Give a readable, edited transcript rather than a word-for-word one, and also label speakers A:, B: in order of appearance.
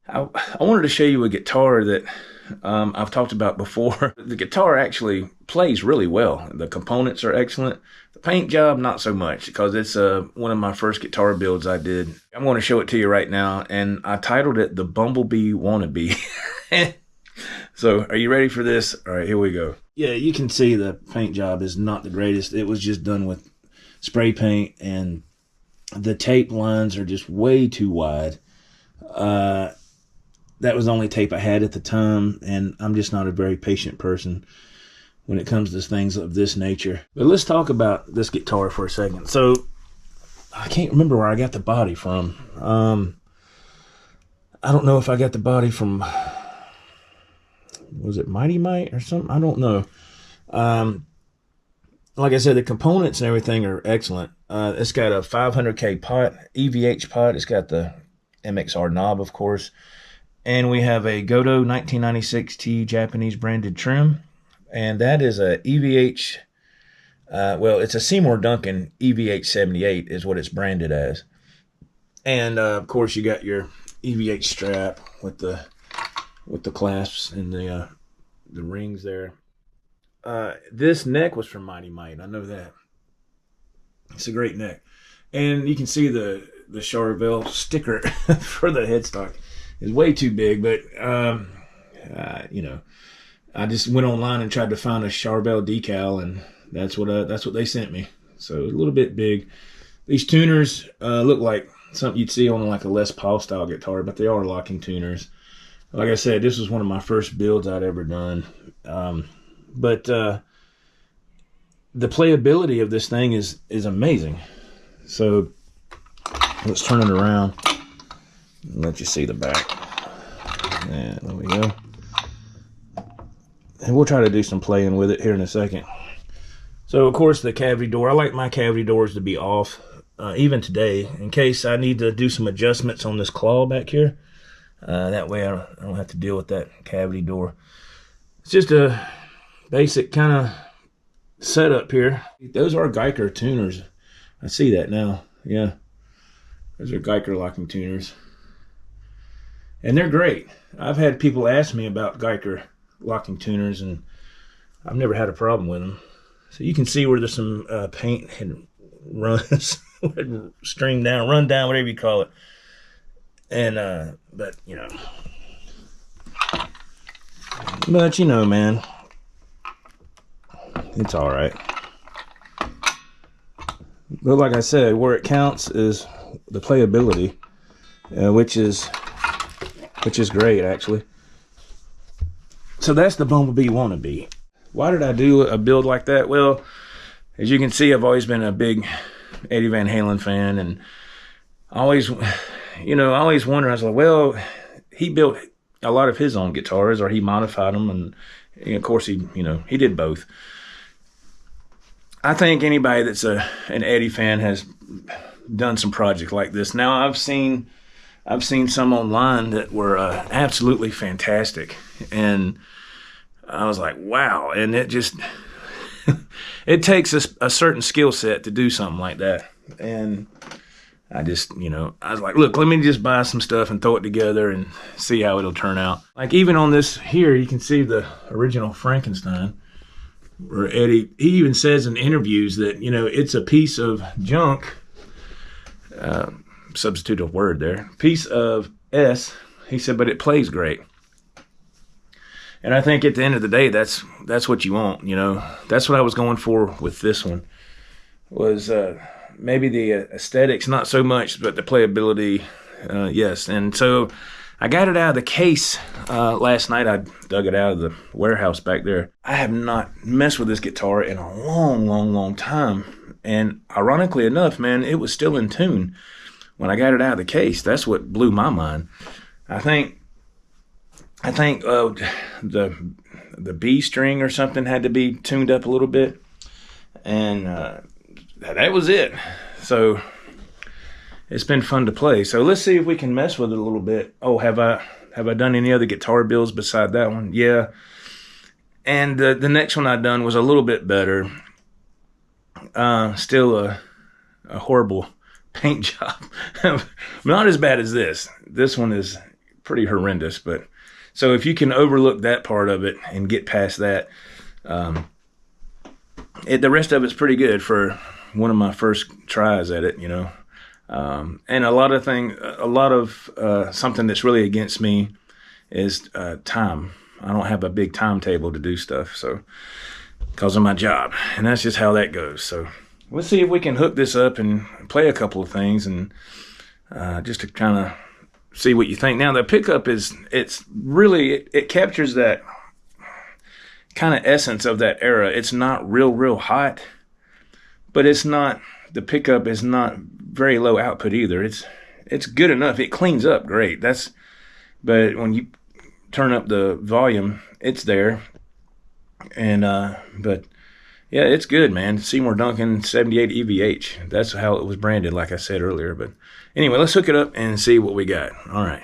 A: I wanted to show you a guitar that I've talked about before. The guitar actually plays really well. The components are excellent. The paint job, not so much, because it's one of my first guitar builds I did. I'm going to show it to you right now, and I titled it The Bumblebee Wannabe. So, are you ready for this? All right, here we go. Yeah, you can see the paint job is not the greatest. It was just done with spray paint, and the tape lines are just way too wide. That was the only tape I had at the time, and I'm just not a very patient person when it comes to things of this nature. But let's talk about this guitar for a second. So, I can't remember where I got the body from. I don't know if I got the body from, was it Mighty Mite or something? I don't know. Like I said, the components and everything are excellent. It's got a 500K pot, EVH pot. It's got the MXR knob, of course. And we have a Godo 1996T Japanese branded trim. And that is a EVH, well, it's a Seymour Duncan EVH 78 is what it's branded as. And, of course, you got your EVH strap with the clasps and the rings there. This neck was from Mighty Mite. I know that. It's a great neck. And you can see the Charvel sticker for the headstock is way too big, but you know, I just went online and tried to find a Charvel decal, and that's what they sent me. So a little bit big. These tuners look like something you'd see on like a Les Paul style guitar, but they are locking tuners. Like I said, this was one of my first builds I'd ever done. But the playability of this thing is amazing. So let's turn it around and let you see the back. And there we go. And we'll try to do some playing with it here in a second. So, of course, the cavity door. I like my cavity doors to be off, even today, in case I need to do some adjustments on this claw back here. That way I don't have to deal with that cavity door. It's just a basic kind of setup here. Those are Geiger tuners. I see that now. Yeah. Those are Geiger locking tuners. And they're great. I've had people ask me about Geiger locking tuners, and I've never had a problem with them. So you can see where there's some paint had runs, run down, whatever you call it. And, but, you know. But, you know, man. It's all right. But like I said, where it counts is the playability, which is great, actually. So that's the Bumblebee Wannabe. Why did I do a build like that? Well, as you can see, I've always been a big Eddie Van Halen fan, and I always wonder, I was like, well, he built a lot of his own guitars, or he modified them, and of course he did both. I think anybody that's an Eddie fan has done some projects like this. Now I've seen some online that were absolutely fantastic, and I was like, wow. And it just it takes a certain skill set to do something like that. And I just, I was like, look, let me just buy some stuff and throw it together and see how it'll turn out. Like even on this here, you can see the original Frankenstein. Where Eddie, he even says in interviews that, it's a piece of junk, substitute a word there, piece of S, he said, but it plays great. And I think at the end of the day, that's what you want, That's what I was going for with this one, was maybe the aesthetics, not so much, but the playability, yes. And so I got it out of the case last night. I dug it out of the warehouse back there. I have not messed with this guitar in a long, long, long time. And ironically enough, man, it was still in tune when I got it out of the case. That's what blew my mind. I think the B string or something had to be tuned up a little bit. And that was it. So it's been fun to play. So let's see if we can mess with it a little bit. Oh, have I done any other guitar builds beside that one? Yeah. And the next one I done was a little bit better. Still a horrible paint job. Not as bad as this. This one is pretty horrendous. But so if you can overlook that part of it and get past that, the rest of it's pretty good for one of my first tries at it, you know. And a lot of something that's really against me is time. I don't have a big timetable to do stuff, so because of my job, and that's just how that goes. So let's see if we can hook this up and play a couple of things, and just to kind of see what you think. Now the pickup it captures that kind of essence of that era. It's not real hot, but the pickup is not very low output either. It's good enough. It cleans up great. But when you turn up the volume, it's there. And but yeah, it's good, man. Seymour Duncan 78 EVH. That's how it was branded, like I said earlier. But anyway, let's hook it up and see what we got. All right.